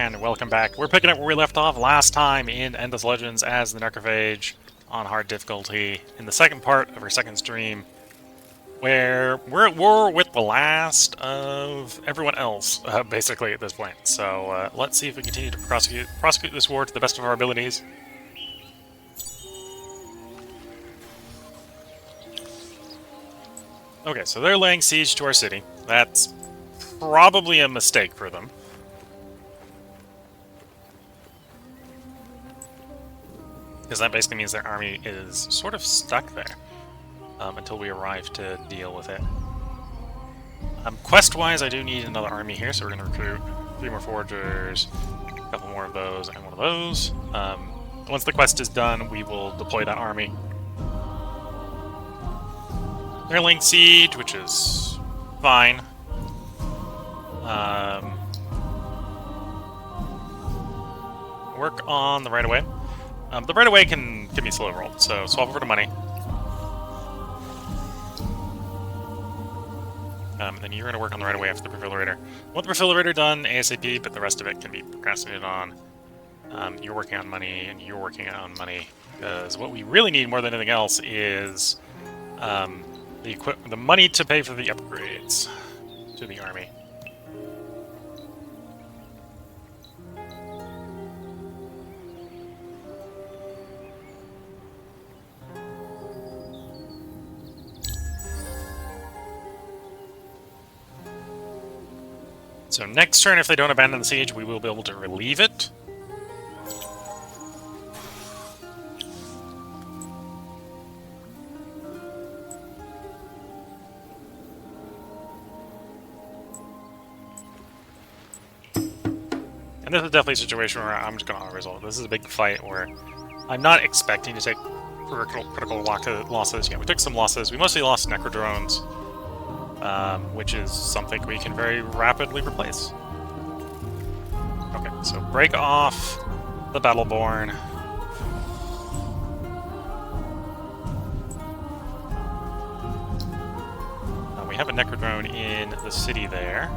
and welcome back. We're picking up where we left off last time in Endless Legends as the Necrophage on hard difficulty in the second part of our second stream, where we're at war with the last of everyone else, basically, at this point. So let's see if we continue to prosecute this war to the best of our abilities. Okay, so they're laying siege to our city. That's probably a mistake for them. Because that basically means their army is sort of stuck there until we arrive to deal with it. Quest-wise, I do need another army here, so we're going to recruit 3 more foragers, a couple more of those, and one of those. Once the quest is done, we will deploy that army. They're laying siege, which is fine. Work on the right-of-way. The right-of-way can be slow rolled, so swap over to money. And then you're going to work on the right-of-way after the Prefillerator. I want the Prefillerator done ASAP, but the rest of it can be procrastinated on. You're working on money, and you're working on money, because what we really need more than anything else is the money to pay for the upgrades to the army. So next turn, if they don't abandon the siege, we will be able to relieve it. And this is definitely a situation where I'm just going to auto-resolve. This is a big fight where I'm not expecting to take critical losses. Yeah, we took some losses. We mostly lost Necrodrones, which is something we can very rapidly replace. Okay, so break off the Battleborn. We have a Necrodrone in the city there.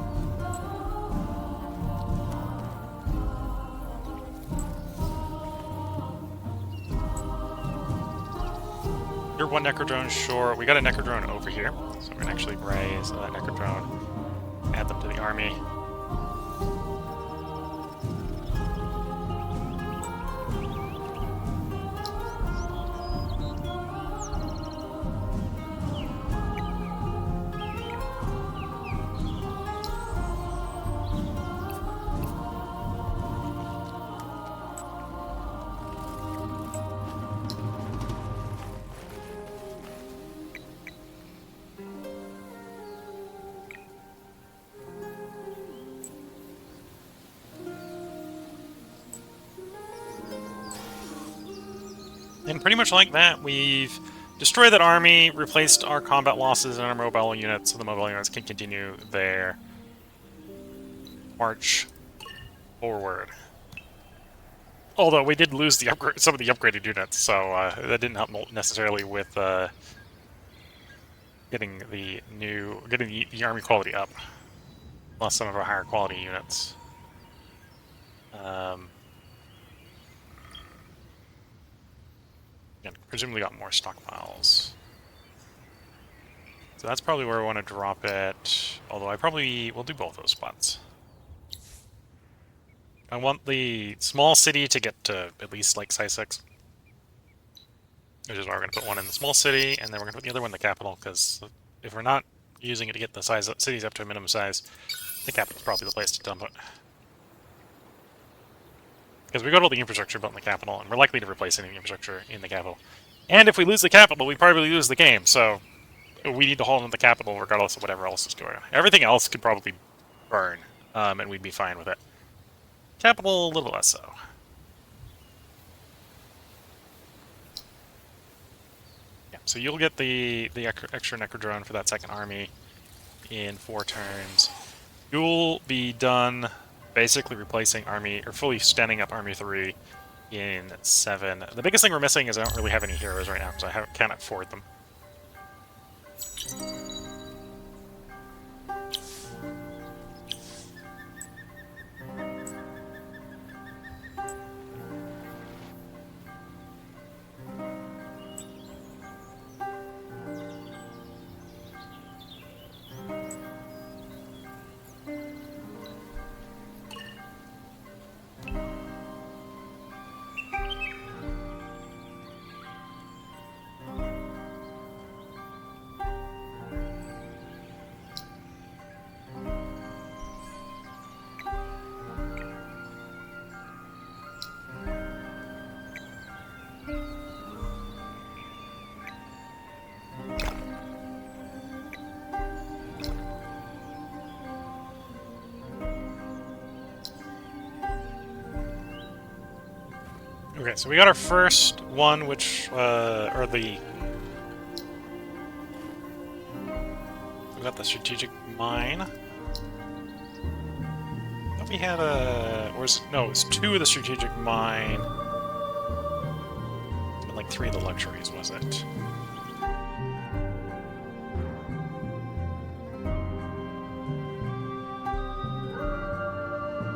You're one Necrodrone, sure. We got a Necrodrone over here, so we're going to actually raise that Necrodrone, add them to the army. And pretty much like that, we've destroyed that army, replaced our combat losses in our mobile units, so the mobile units can continue their march forward. Although we did lose some of the upgraded units, so that didn't help necessarily with getting the army quality up. Lost some of our higher quality units. And presumably got more stockpiles. So that's probably where I want to drop it, although I probably will do both those spots. I want the small city to get to at least like size 6. Which is why we're going to put one in the small city, and then we're going to put the other one in the capital, because if we're not using it to get the cities up to a minimum size, the capital's probably the place to dump it. Because we got all the infrastructure built in the capital, and we're likely to replace any infrastructure in the capital. And if we lose the capital, we probably lose the game, so we need to hold on to the capital regardless of whatever else is going on. Everything else could probably burn, and we'd be fine with it. Capital, a little less so. Yeah, so you'll get the extra Necrodrone for that second army in 4 turns. You'll be done basically replacing army, or fully standing up Army 3 in 7. The biggest thing we're missing is I don't really have any heroes right now, because I can't afford them. Okay, so we got our first one, which, or the... We got the strategic mine. Thought we had a... Or is it... No, it's 2 of the strategic mine. And like 3 of the luxuries, was it?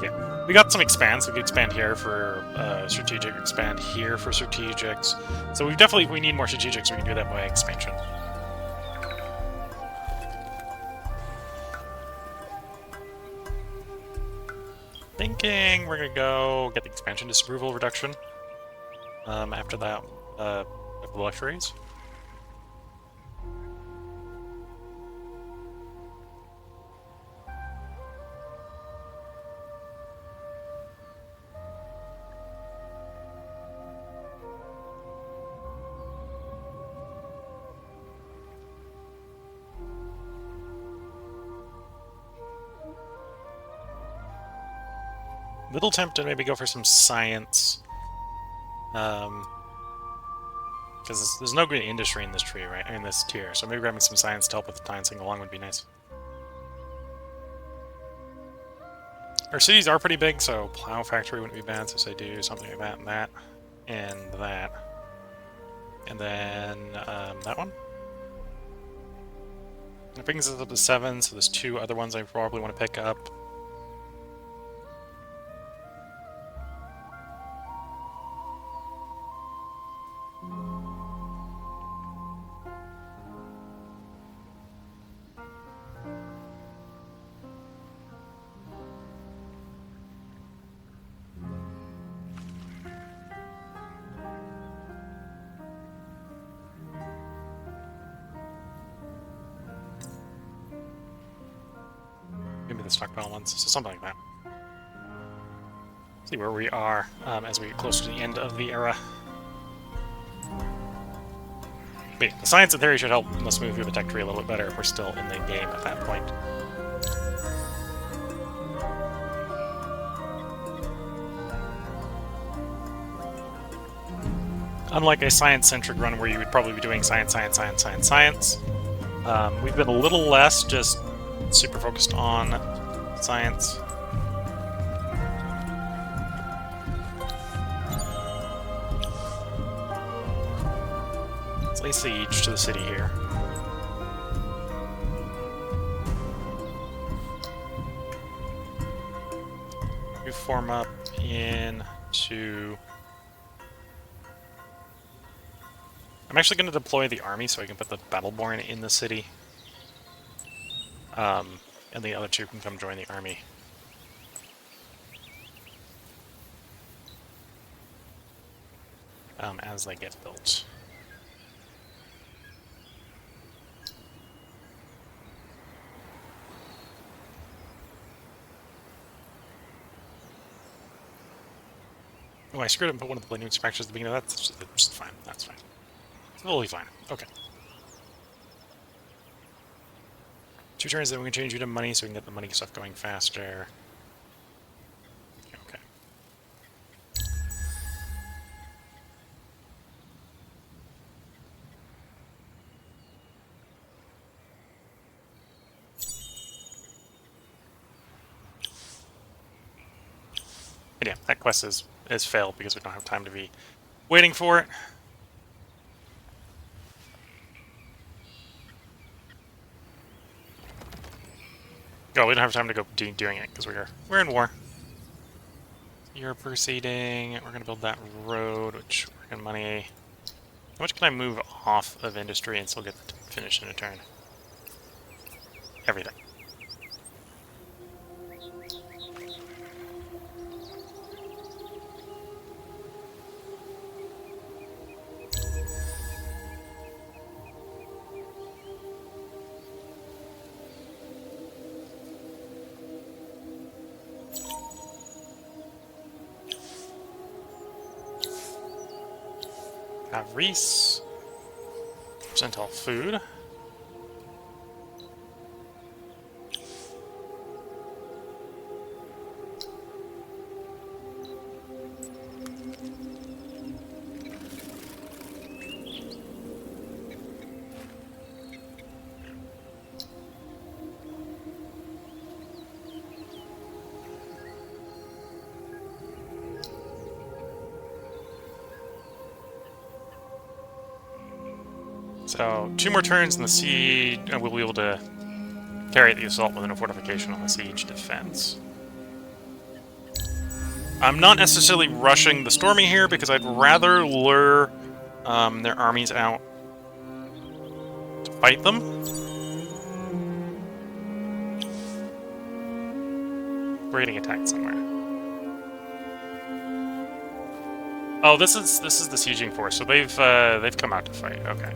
Yeah. We got some expands. We could expand here for strategic, expand here for strategics. So we definitely, if we need more strategics, we can do that by expansion. Thinking we're gonna go get the expansion disapproval reduction after that with the luxuries. Little tempted maybe go for some science. Because there's no good industry in this tree, right? In this tier, so maybe grabbing some science to help with the dancing along would be nice. Our cities are pretty big, so plow factory wouldn't be bad, so say do something like that and that. And that. And then that one. It brings us up to 7, so there's 2 other ones I probably want to pick up. Maybe the stockpile ones, so something like that. See where we are as we get closer to the end of the era. But yeah, the science and theory should help us move through the tech tree a little bit better if we're still in the game at that point. Unlike a science-centric run where you would probably be doing science, science, science, science, science, we've been a little less just super focused on science. Let's lay siege to the city here. We form up into... I'm actually going to deploy the army so I can put the Battleborn in the city. And the other 2 can come join the army. As they get built. Oh, I screwed up and put one of the blade inspectors at the beginning of that. That's just fine. That's fine. It's totally fine. Okay. 2 turns, then we can change you to money so we can get the money stuff going faster. Okay. But yeah, that quest is failed because we don't have time to be waiting for it. Oh, we don't have time to go doing it because we're in war. You're proceeding. We're gonna build that road, which we're gonna money. How much can I move off of industry and still get to finish in a turn? Everything. Have Reese. Percentile food. So 2 more turns in the siege, and we'll be able to carry out the assault within a fortification on the siege defense. I'm not necessarily rushing the storming here because I'd rather lure their armies out to fight them. We're getting attacked somewhere. Oh, this is the sieging force, so they've come out to fight. Okay.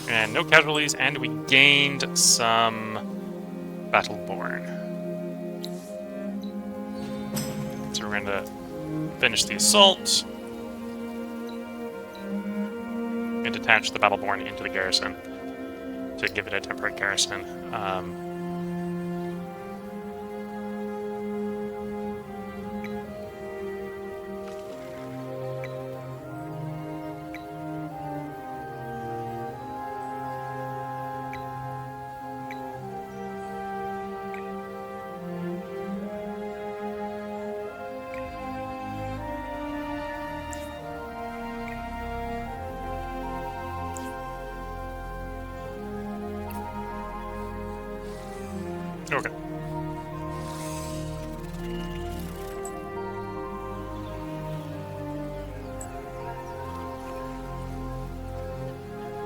And no casualties, and we gained some Battleborn. So we're going to finish the assault and detach the Battleborn into the garrison to give it a temporary garrison. Okay.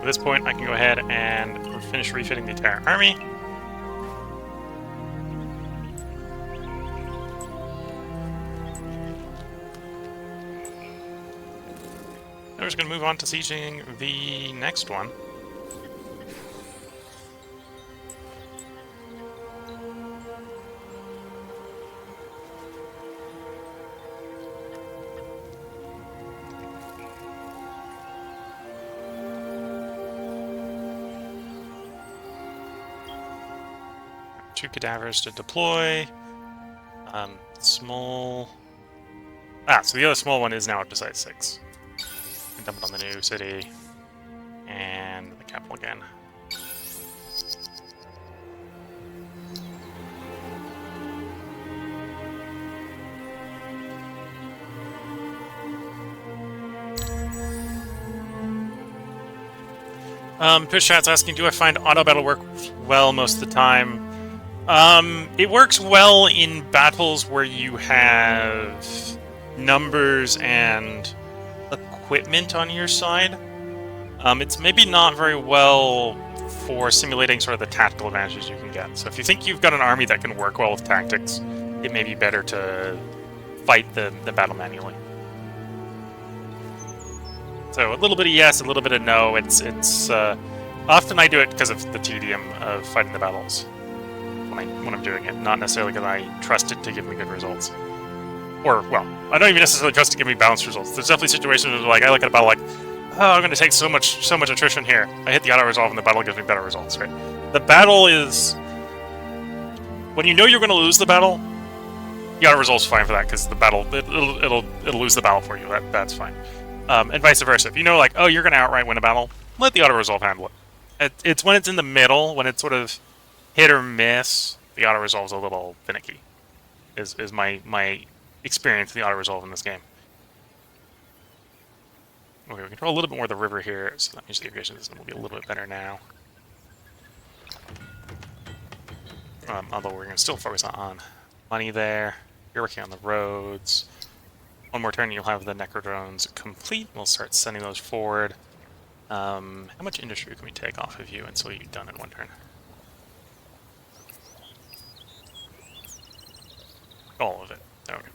At this point, I can go ahead and finish refitting the entire army. Now we're just going to move on to sieging the next one. Two cadavers to deploy. Small. So the other small one is now up to size 6. And dump it on the new city and the capital again. Twitch chat's asking, do I find auto battle work well most of the time? It works well in battles where you have numbers and equipment on your side. It's maybe not very well for simulating sort of the tactical advantages you can get. So if you think you've got an army that can work well with tactics, it may be better to fight the battle manually. So a little bit of yes, a little bit of no. It's often I do it because of the tedium of fighting the battles when I'm doing it, not necessarily because I trust it to give me good results. Or, well, I don't even necessarily trust it to give me balanced results. There's definitely situations where, like, I look at a battle like, oh, I'm going to take so much attrition here. I hit the auto-resolve and the battle gives me better results, right? The battle is... When you know you're going to lose the battle, the auto-resolve's fine for that, because the battle, it'll lose the battle for you. That's fine. And vice versa. If you know, like, oh, you're going to outright win a battle, let the auto-resolve handle it. It's when it's in the middle, when it's sort of hit or miss, the auto-resolve's a little finicky, is my experience with the auto-resolve in this game. Okay, we control a little bit more of the river here, so that means the irrigation system will be a little bit better now. Although we're going to still focus on money there. You're working on the roads. One more turn, you'll have the Necro drones complete. We'll start sending those forward. How much industry can we take off of you until you're done in one turn? All of it. Okay.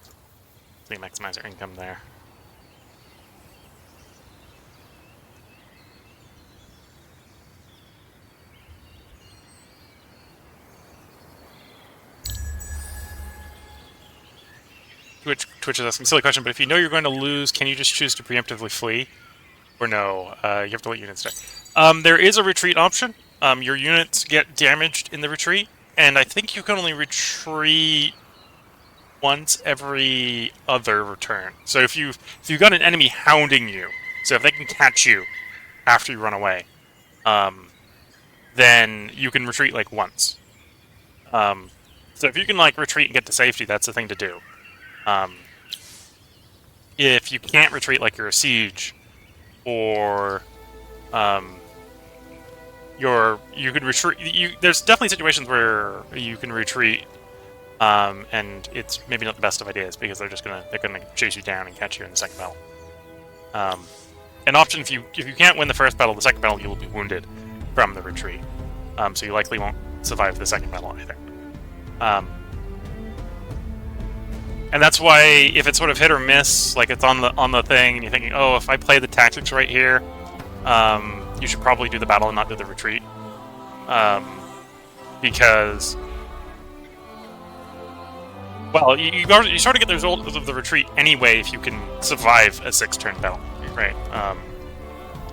So you maximize our income there. Twitch is asking a silly question, but if you know you're going to lose, can you just choose to preemptively flee? Or no, you have to let units die. There is a retreat option. Your units get damaged in the retreat, and I think you can only retreat once every other turn. So if you've got an enemy hounding you, so if they can catch you after you run away, then you can retreat like once. So if you can like retreat and get to safety, that's the thing to do. if you can't retreat like you're a siege, or you could retreat. There's definitely situations where you can retreat, and it's maybe not the best of ideas because they're gonna chase you down and catch you in the second battle. And often, if you can't win the first battle, the second battle you will be wounded from the retreat, so you likely won't survive the second battle either. And that's why if it's sort of hit or miss, like it's on the thing, and you're thinking, oh, if I play the tactics right here, you should probably do the battle and not do the retreat, because, well, you sort of get the result of the retreat anyway if you can survive a 6-turn battle, right?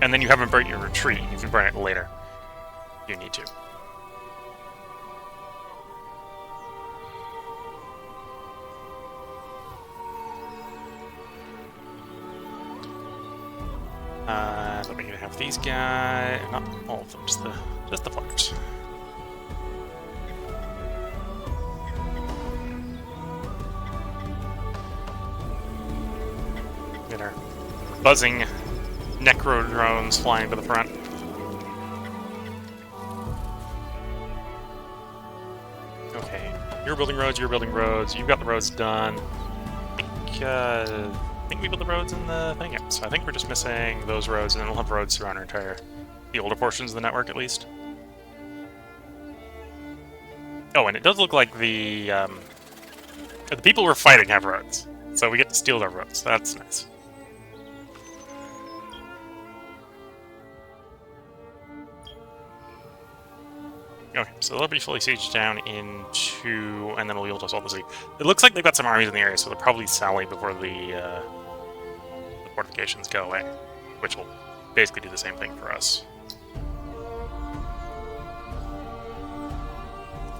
And then you haven't burnt your retreat. You can burn it later. You need to. Then we can have these guys, not all of them, just the flyers. Get our buzzing necro drones flying to the front. Okay, you're building roads. You've got the roads done. I think we built the roads in the thing, yeah. So I think we're just missing those roads, and then we'll have roads throughout our the older portions of the network, at least. Oh, and it does look like the people we're fighting have roads, so we get to steal their roads. That's nice. Okay, so they'll be fully sieged down into, and then we'll be able to assault the city. It looks like they've got some armies in the area, so they'll probably sally before the fortifications go away, which will basically do the same thing for us.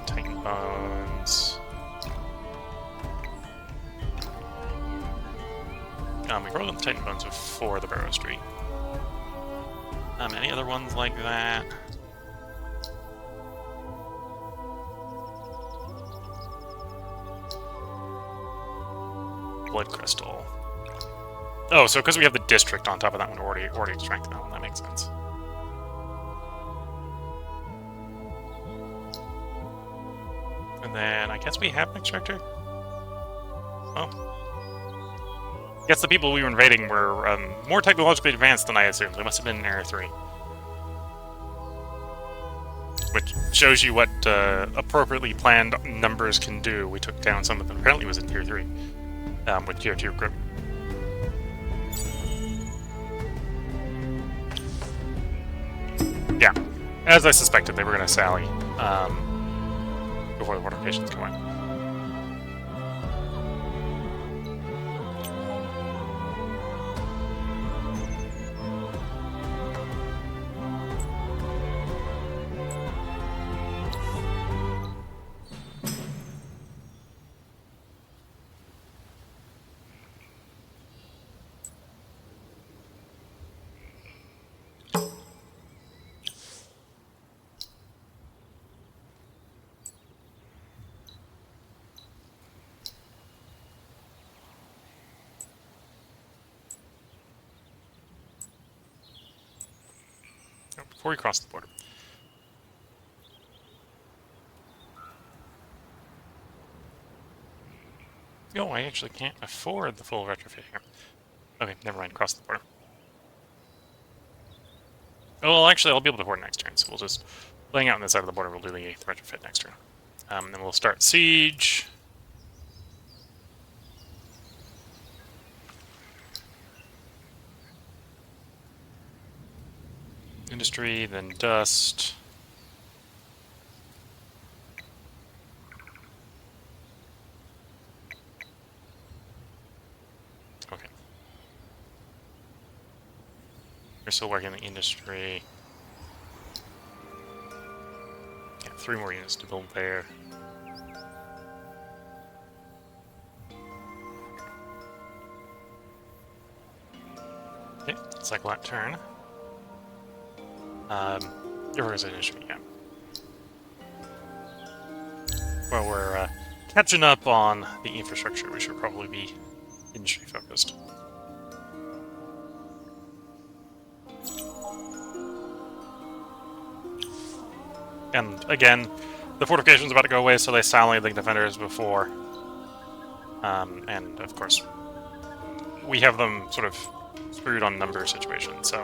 Titan Bones. We rolled the Titan Bones before the Barrow Street. Any other ones like that? Blood Crystal. Oh, so because we have the district on top of that one, we're already extracting that one. That makes sense. And then I guess we have an extractor. Well, I guess the people we were invading were more technologically advanced than I assumed. They must have been in Area 3. Which shows you what appropriately planned numbers can do. We took down some of them. Apparently it was in Tier 3. With Tier 2 group. Yeah, as I suspected, they were going to sally before the fortifications go in. Before we cross the border. Oh, I actually can't afford the full retrofit here. Okay, never mind, cross the border. Oh, well, actually, I'll be able to afford it next turn, so we'll just, laying out on this side of the border, we'll do the retrofit next turn. Then we'll start siege. Industry, then dust. Okay. We're still working on the industry. Yeah, 3 more units to build there. Okay, cycle that turn. Or is it industry? Yeah. Well, we're catching up on the infrastructure. We should probably be industry focused. And again, the fortification's about to go away, so they sally the defenders before. And of course, we have them sort of screwed on number situations, so.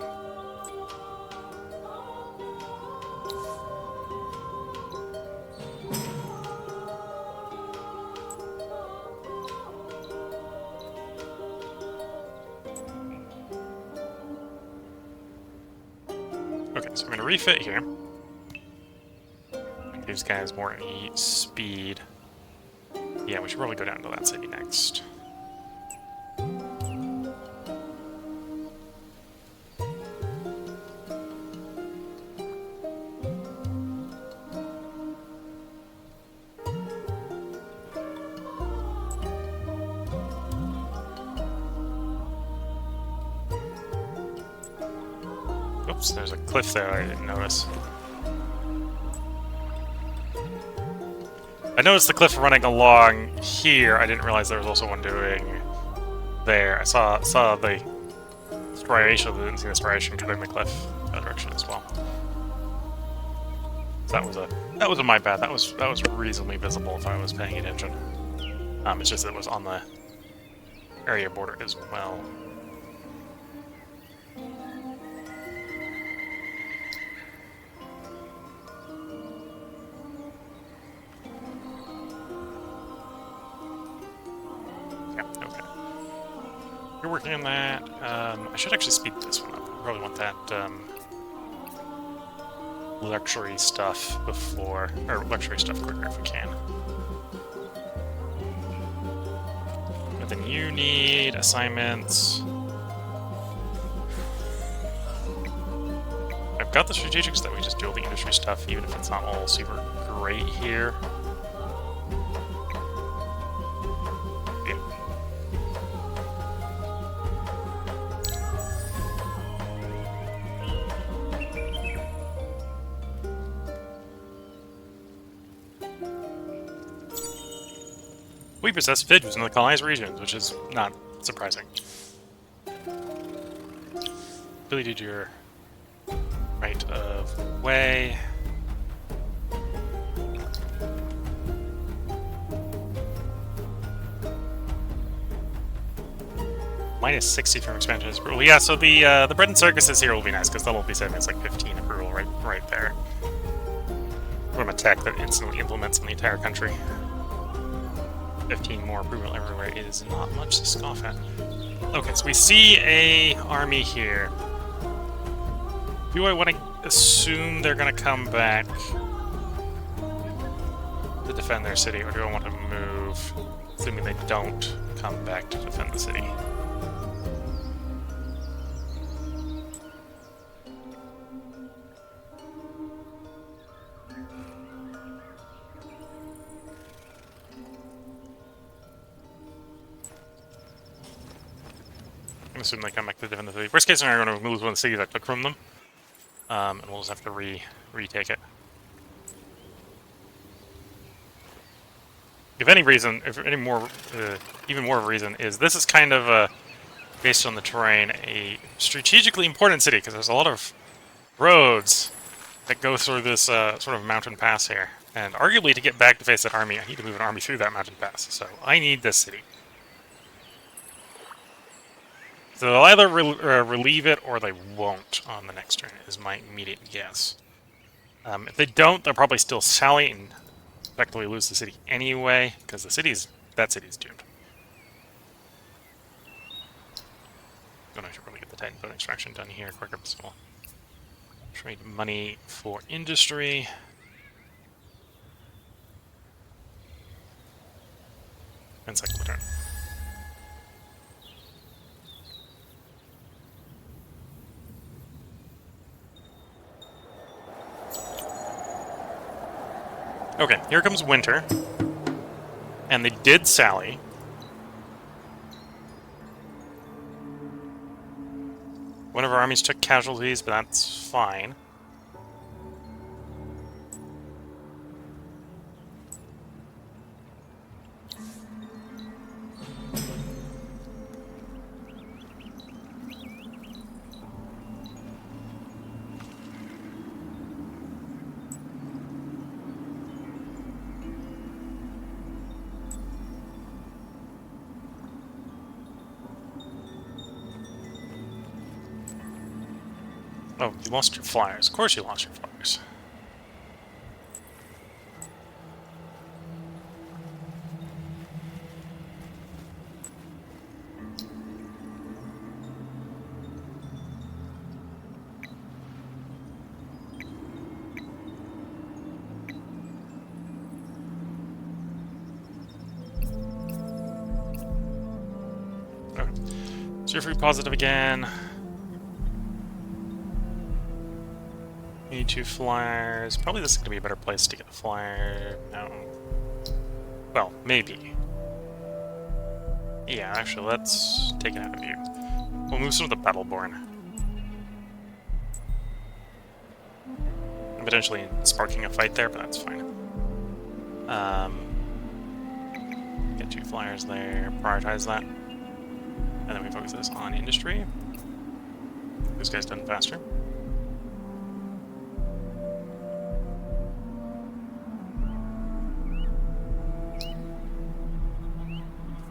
Okay, so I'm going to refit here. Make these guys more speed. Yeah, we should probably go down to that city next. Oops, there's a cliff there I didn't notice. I noticed the cliff running along here. I didn't realize there was also one doing there. I saw the striation, but didn't see the striation cutting the cliff that direction as well. So that was my bad. That was reasonably visible if I was paying attention. It's just that it was on the area border as well. You're working on that. I should actually speed this one up. I probably want that luxury stuff before, or luxury stuff quicker if we can. But then you need assignments. I've got the strategics that we just do all the industry stuff, even if it's not all super great here. We possess fidgets in the colonized regions, which is not surprising. Ability to your right of way. Minus 60 from expansion is brutal. Yeah, so the bread and circuses here will be nice because that'll be saving us like 15 approval right there. From a tech that instantly implements in the entire country. 15 more approval everywhere is not much to scoff at. Okay, so we see a army here. Do I want to assume they're going to come back to defend their city, or do I want to move, assuming they don't come back to defend the city? I assume they come back to defend the city. Worst case scenario, I'm going to lose one of the cities I took from them, and we'll just have to retake it. If any reason, if any more, even more of a reason, is this is kind of based on the terrain, a strategically important city because there's a lot of roads that go through this sort of mountain pass here, and arguably to get back to face that army, I need to move an army through that mountain pass. So I need this city. So they'll either relieve it or they won't on the next turn, is my immediate guess. If they don't, they'll probably still sally and effectively lose the city anyway, because that city's doomed. I should probably get the Titan bone extraction done here quicker, so we'll trade money for industry. And cycle the turn. Okay, here comes winter. And they did sally. One of our armies took casualties, but that's fine. Oh, you lost your flyers. Of course you lost your flyers. Okay. So you're free positive again. Need 2 flyers. Probably this is going to be a better place to get the flyer. No. Well, maybe. Yeah, actually, let's take it out of view. We'll move some of the Battleborn. Potentially sparking a fight there, but that's fine. Get 2 flyers there, prioritize that. And then we focus this on industry. This guy's done faster.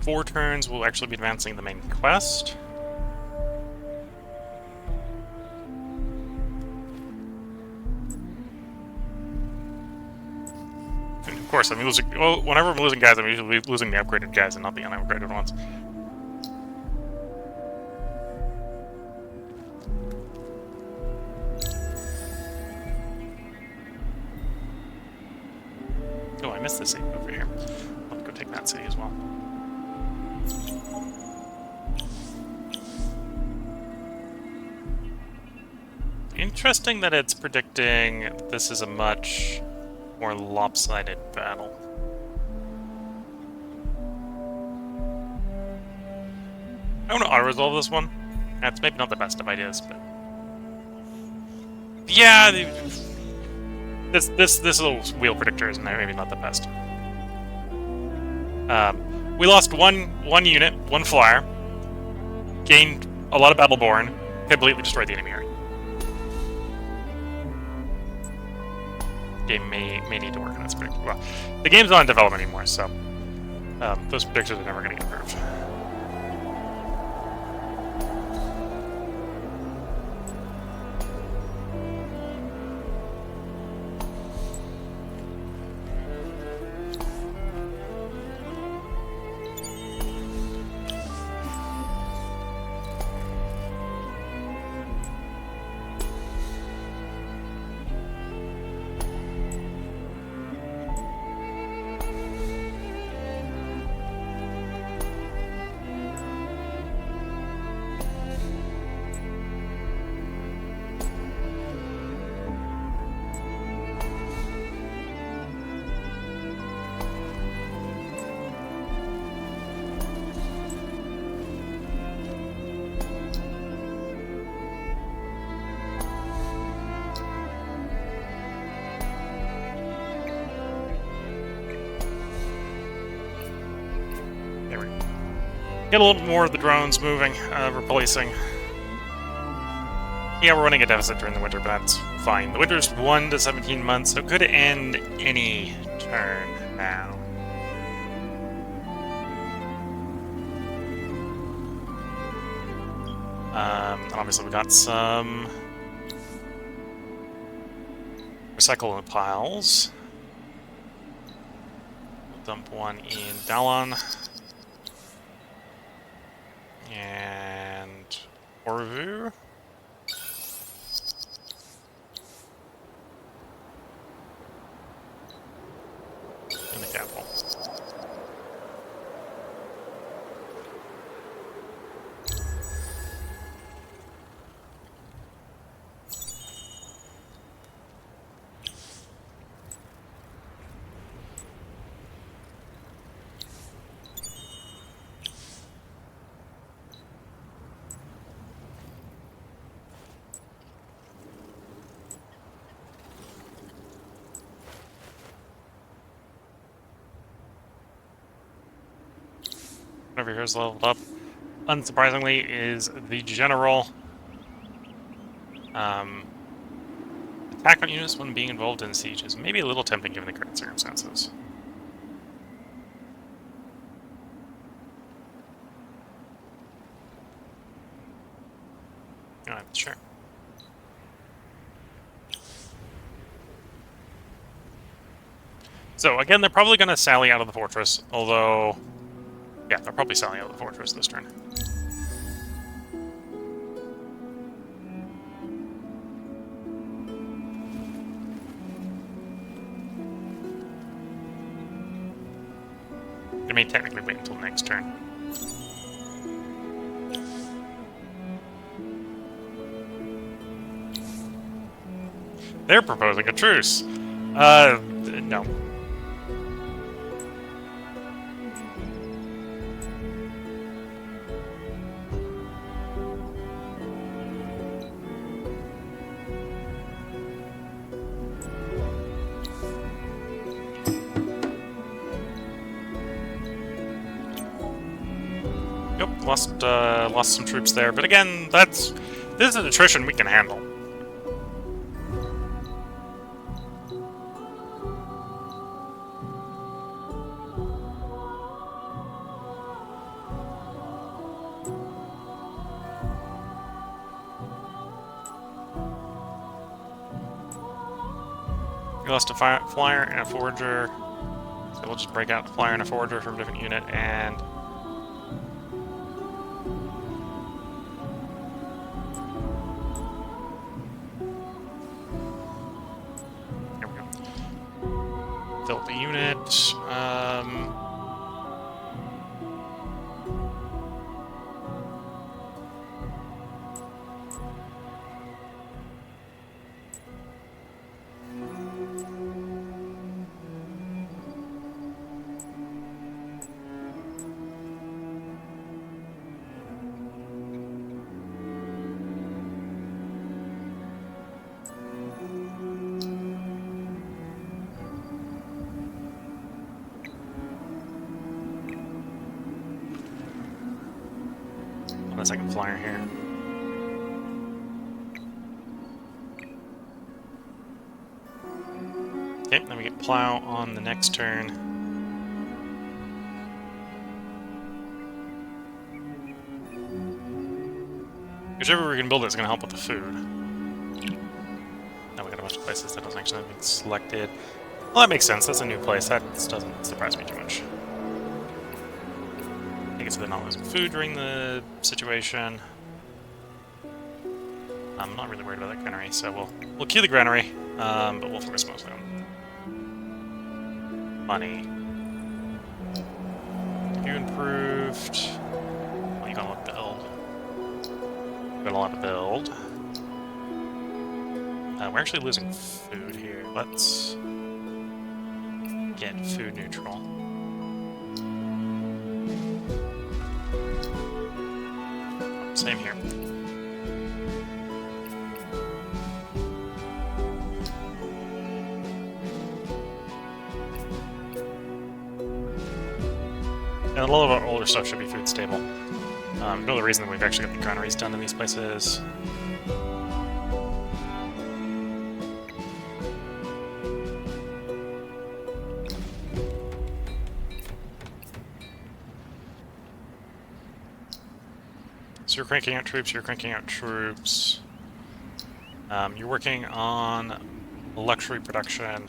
Four turns, we'll actually be advancing the main quest. And of course, I'm losing. Well, whenever I'm losing guys, I'm usually losing the upgraded guys and not the unupgraded ones. Oh, I missed the city over here. I'll go take that city as well. Interesting that it's predicting this is a much more lopsided battle. I want to auto-resolve this one. That's maybe not the best of ideas, but... Yeah, this little wheel predictor is maybe not the best. We lost one unit, one flyer, gained a lot of Battleborn, completely destroyed the enemy area. Game may need to work on its predictor. Well, the game's not in development anymore, so those predictors are never going to get improved. There we go. Get a little more of the drones moving, replacing. Yeah, we're running a deficit during the winter, but that's fine. The winter's 1 to 17 months, so it could end any turn now. And obviously we got some recycle in the piles. We'll dump one in Dallon. And Orvu. In the capital. Over here is leveled up. Unsurprisingly, is the general. Attack on units when being involved in siege is maybe a little tempting given the current circumstances. Alright, sure. So, again, they're probably going to sally out of the fortress, although... Yeah, they're probably sallying out of the fortress this turn. They may technically wait until next turn. They're proposing a truce. No. Yep, lost some troops there, but again, this is attrition we can handle. We lost a flyer and a forager, so we'll just break out a flyer and a forager from a different unit, and here we go. Build the unit. A second flyer here. Okay, then we get plow on the next turn. Whichever we can build is going to help with the food. Now we got a bunch of places that doesn't actually have been selected. Well, that makes sense. That's a new place. That doesn't surprise me too much. I guess they're not losing food during the situation. I'm not really worried about that granary, so we'll queue the granary, but we'll focus mostly on money. You improved. Well, you got a lot to build. Got a lot to build. We're actually losing food here. Let's get food neutral. Same here. And a lot of our older stuff should be food stable. No, the reason that we've actually got the granaries done in these places. So you're cranking out troops, you're cranking out troops. You're working on luxury production.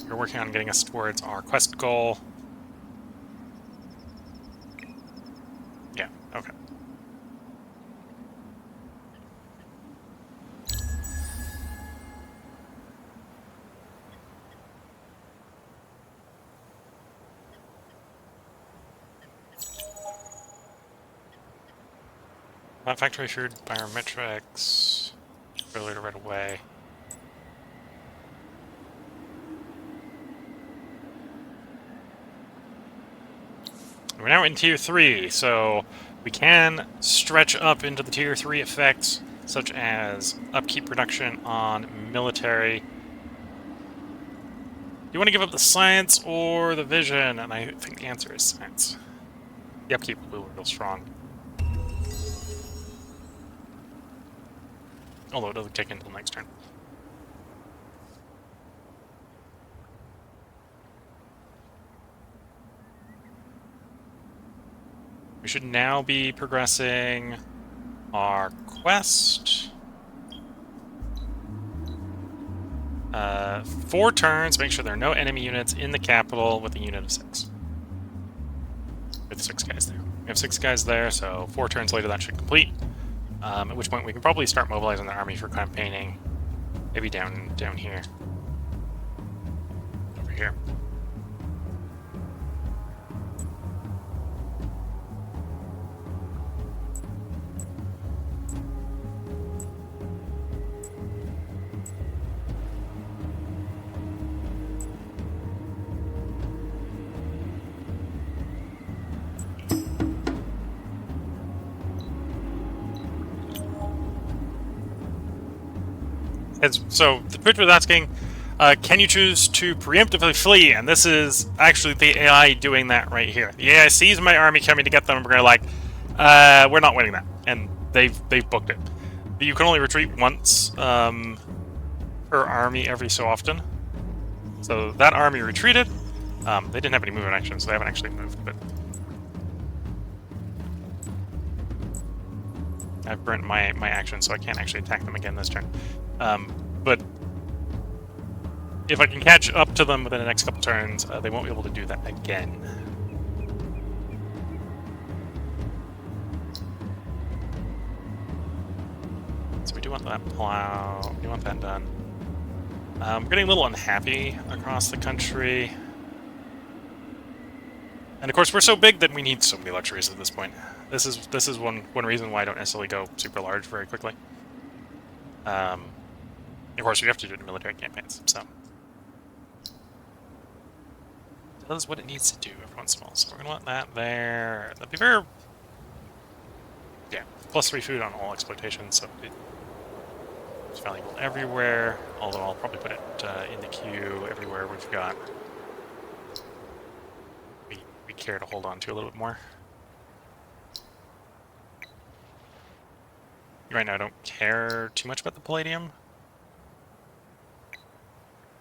You're working on getting us towards our quest goal. Yeah, okay. Factory food, biometrics, failure right away. We're now in Tier 3, so we can stretch up into the Tier 3 effects, such as upkeep production on military. Do you want to give up the science or the vision? And I think the answer is science. The upkeep will be real strong. Although it doesn't kick in until next turn. We should now be progressing our quest. 4 turns, make sure there are no enemy units in the capital with a unit of 6. With 6 guys there. We have 6 guys there, so 4 turns later that should complete. At which point we can probably start mobilizing the army for campaigning. Maybe down here. Over here. So the Twitch was asking, can you choose to preemptively flee? And this is actually the AI doing that right here. The AI sees my army coming to get them, and we're like, we're not winning that, and they've booked it. But you can only retreat once per army every so often. So that army retreated. They didn't have any movement action, so they haven't actually moved. But I've burnt my action, so I can't actually attack them again this turn. But if I can catch up to them within the next couple turns, they won't be able to do that again. So we do want that plow. We do want that done. We're getting a little unhappy across the country. And of course, we're so big that we need so many luxuries at this point. This is one reason why I don't necessarily go super large very quickly. Of course, we have to do it in military campaigns, so it does what it needs to do every once in a while. So we're gonna want that there. That'd be very, yeah, +3 food on all exploitation, so it's valuable everywhere. Although I'll probably put it in the queue everywhere we've got. We care to hold on to a little bit more. Right now, I don't care too much about the palladium.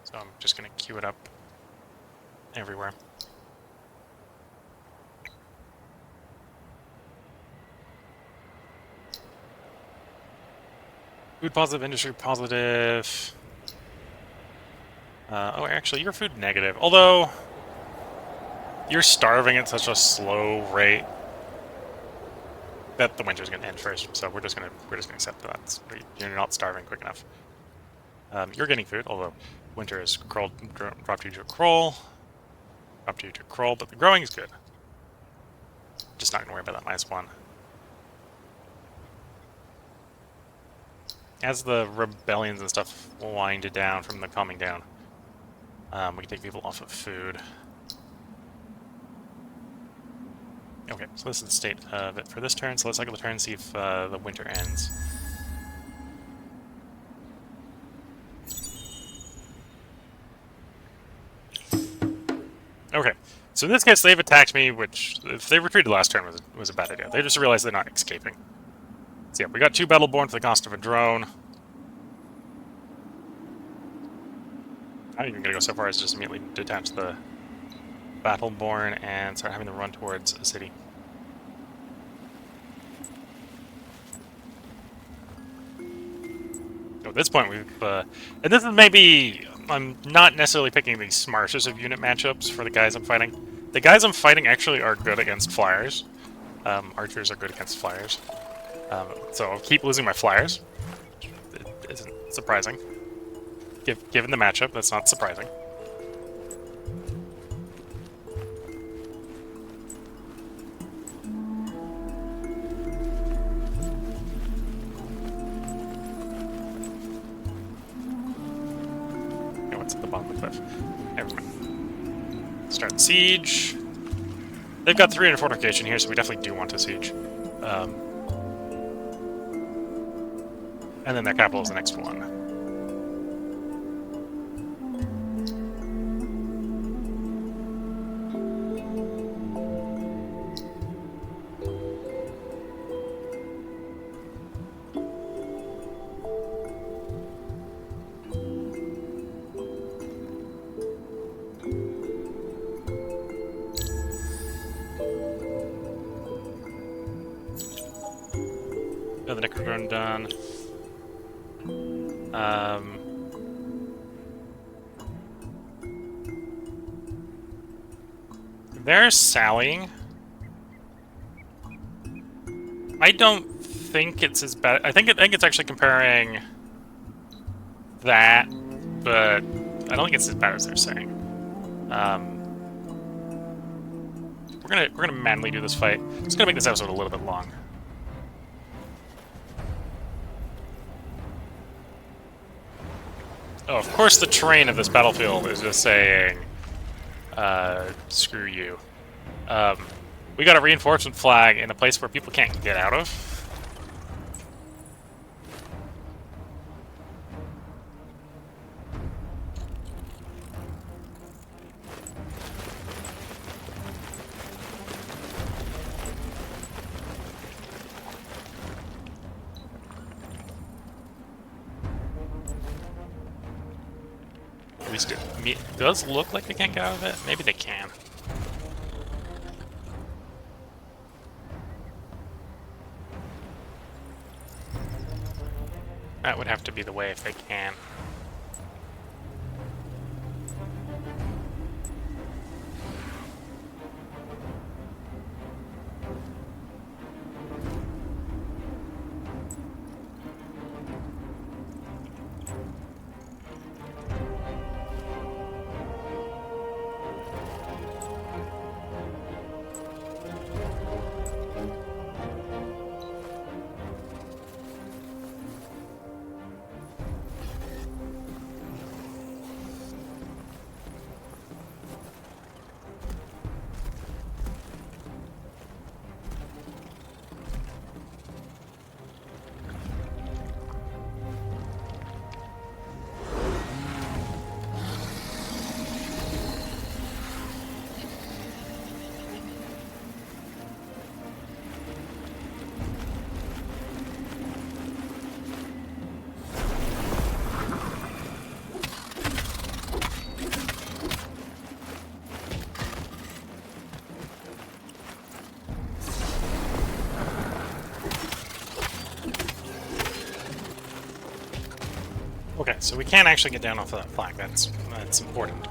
So I'm just going to queue it up everywhere. Food positive, industry positive. Oh, actually, you're food negative. Although, you're starving at such a slow rate that the winter's going to end first. So we're just going to accept that. You're not starving quick enough. You're getting food, although winter has dropped you to a crawl. Dropped you to a crawl, but the growing is good. Just not going to worry about that -1. As the rebellions and stuff wind down from the calming down, we can take people off of food. Okay, so this is the state of it for this turn. So let's cycle the turn and see if the winter ends. Okay, so in this case, they've attacked me, which, if they retreated last turn, was a bad idea. They just realized they're not escaping. So yeah, we got 2 Battleborn for the cost of a drone. I'm even going to go so far as just immediately detach the Battleborn and start having them run towards a city. At this point, we've... and this is maybe... I'm not necessarily picking the smartest of unit matchups for the guys I'm fighting. The guys I'm fighting actually are good against flyers. Archers are good against flyers. So I'll keep losing my flyers. It isn't surprising. Given the matchup, that's not surprising. Okay, what's at the bottom of the cliff? Never mind. Start siege. They've got 300 fortification here, so we definitely do want to siege. And then their capital is the next one. The Necrophage done. They're sallying. I don't think it's as bad. I think it's actually comparing that, but I don't think it's as bad as they're saying. We're gonna manually do this fight. It's gonna make this episode a little bit long. Oh, of course the terrain of this battlefield is just saying, screw you. We got a reinforcement flag in a place where people can't get out of. At least it does look like they can't get out of it. Maybe they can. That would have to be the way if they can. Okay, so we can actually get down off of that flag. That's important.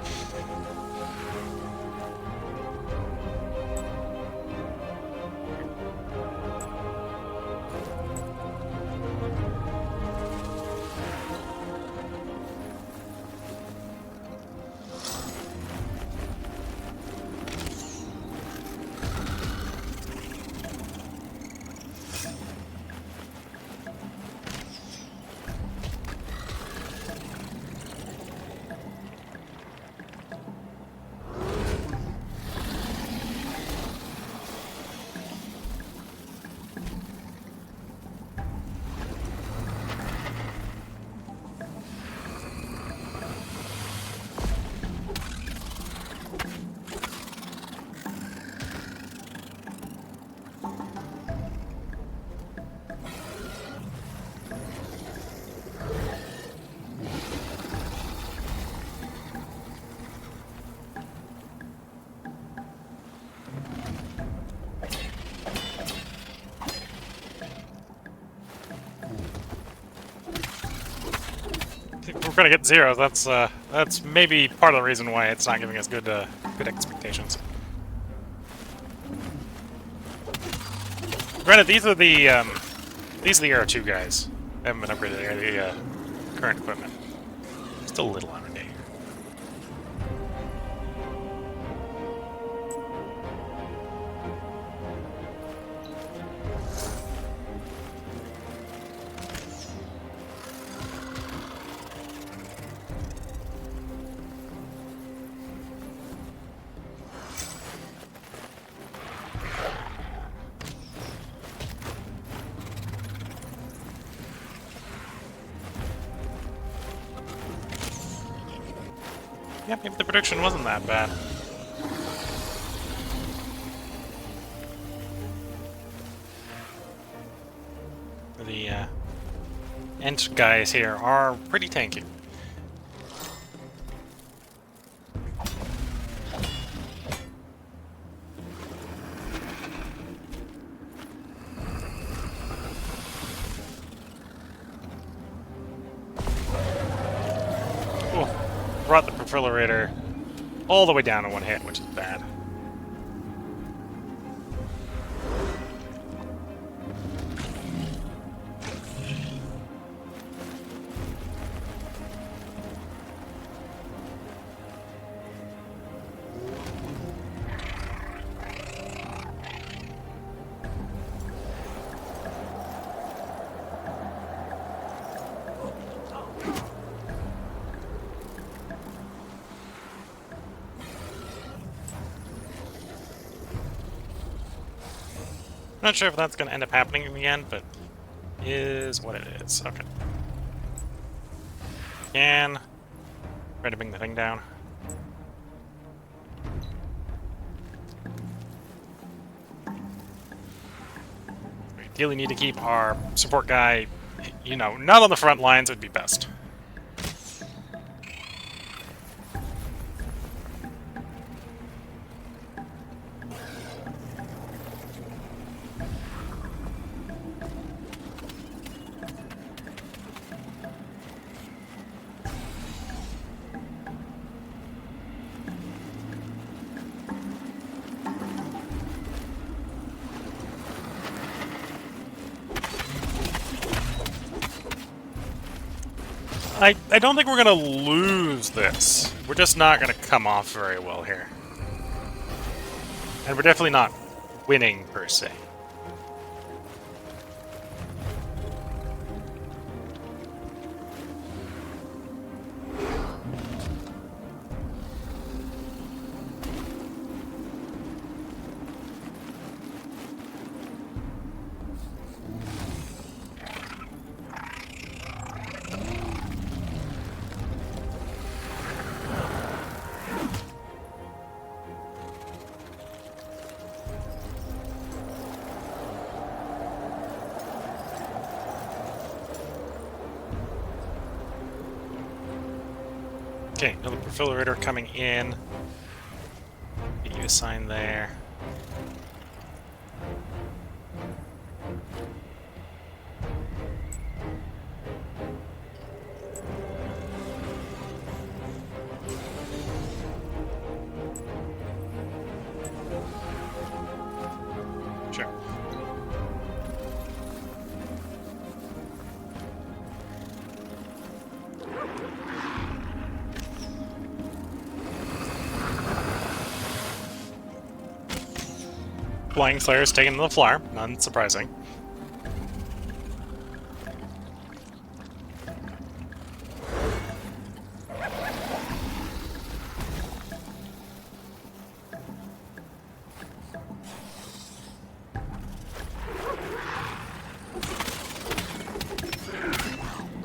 We're gonna get zeros. That's maybe part of the reason why it's not giving us good expectations. Granted, these are the Aero 2 guys. They haven't been upgraded. They're the current equipment. Still a little out of date. Yeah, maybe the prediction wasn't that bad. The Ent guys here are pretty tanky. Brought the Perfilator all the way down in one hit, which is bad. Not sure if that's going to end up happening in the end, but is what it is. Okay. Try to bring the thing down. We ideally need to keep our support guy, you know, not on the front lines would be best. I don't think we're gonna lose this. We're just not gonna come off very well here. And we're definitely not winning, per se. Okay, another Perfilator coming in. Get you assigned there. Sure. Flying Slayer's taking the flower, unsurprising.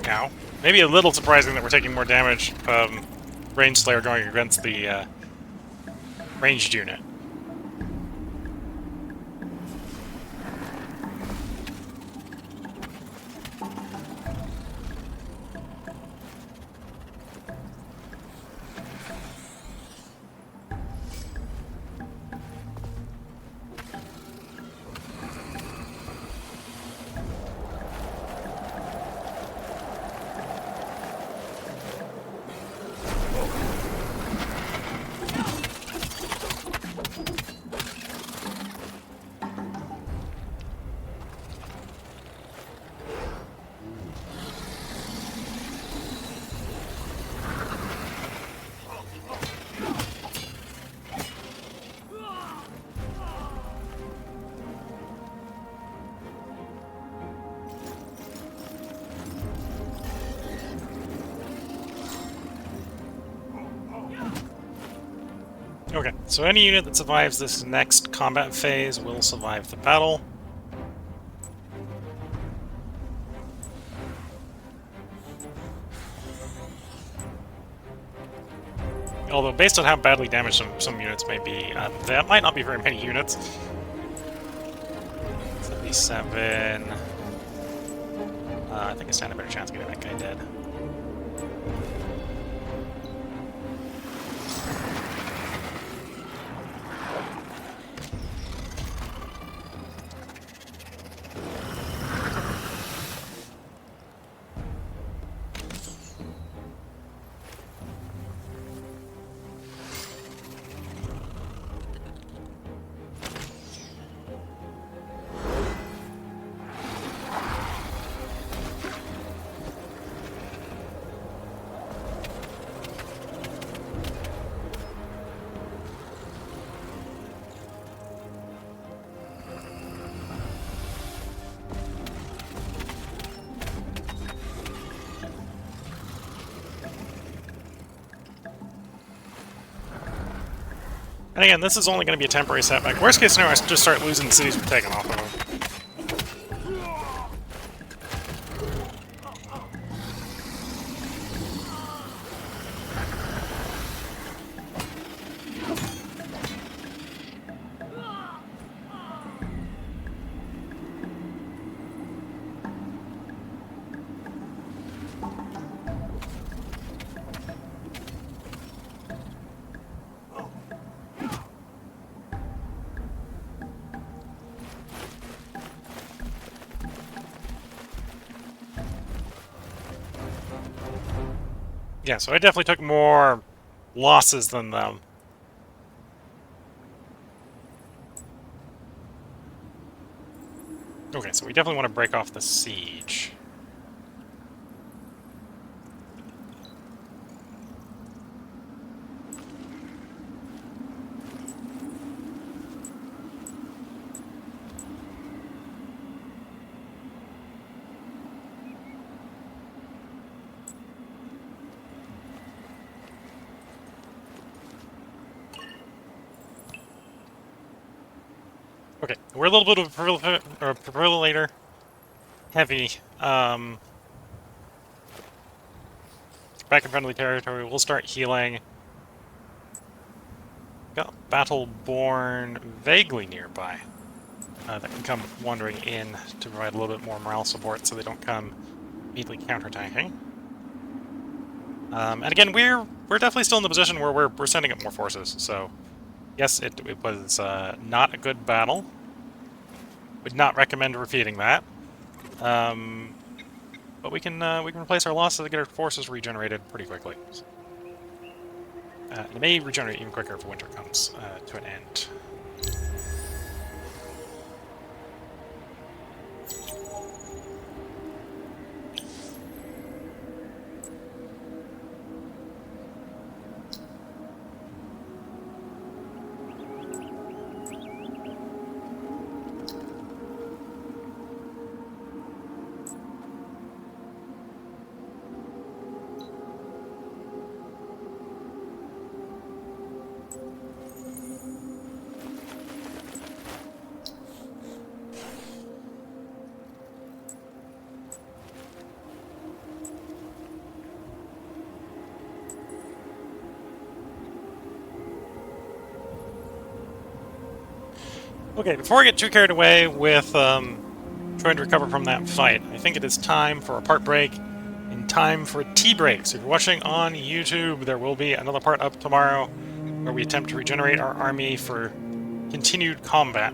Now, maybe a little surprising that we're taking more damage. Range Slayer going against the ranged unit. Okay, so any unit that survives this next combat phase will survive the battle. Although, based on how badly damaged some units may be, that might not be very many units. 77... I think I stand a better chance of getting that guy dead. And again, this is only going to be a temporary setback. Worst case scenario, I just start losing the cities we're taking off of them. Yeah, so I definitely took more losses than them. Okay, so we definitely want to break off the siege. Okay, we're a little bit of a perfilator heavy. Back in friendly territory, we'll start healing. Got Battleborn vaguely nearby. That can come wandering in to provide a little bit more morale support so they don't come immediately counterattacking. And again, we're definitely still in the position where we're sending up more forces, so yes, it was not a good battle. Would not recommend repeating that. But we can replace our losses to get our forces regenerated pretty quickly. It may regenerate even quicker if winter comes to an end. Okay, before I get too carried away with trying to recover from that fight, I think it is time for a part break and time for tea breaks. If you're watching on YouTube, there will be another part up tomorrow where we attempt to regenerate our army for continued combat.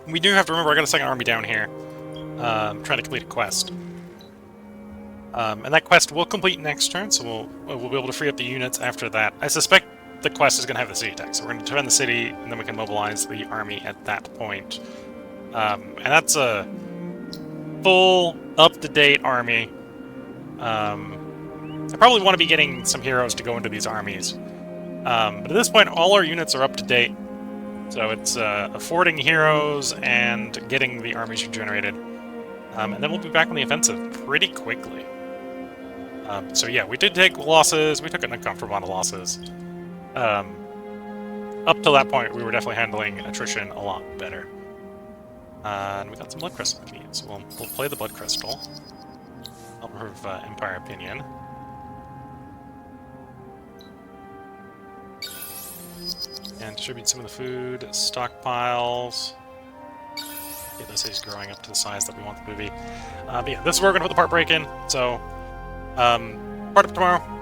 We do have to remember I got a second army down here trying to complete a quest. And that quest will complete next turn, so we'll be able to free up the units after that. I suspect the quest is going to have the city attack, so we're going to defend the city, and then we can mobilize the army at that point. And that's a full, up-to-date army. I probably want to be getting some heroes to go into these armies. But at this point, all our units are up-to-date, so it's affording heroes and getting the armies regenerated. And then we'll be back on the offensive pretty quickly. So yeah, we did take losses. We took an uncomfortable amount of losses. Up till that point, we were definitely handling attrition a lot better. And we got some blood crystal keys. We'll play the blood crystal. Help improve Empire opinion. And distribute some of the food stockpiles. Get those cities growing up to the size that we want them to be. But yeah, this is where we're going to put the part break in. So, part up tomorrow.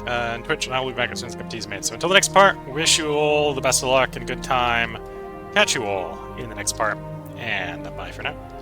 And Twitch, and I will be back as soon as the cup of tea is made. So until the next part, wish you all the best of luck and a good time. Catch you all in the next part, and bye for now.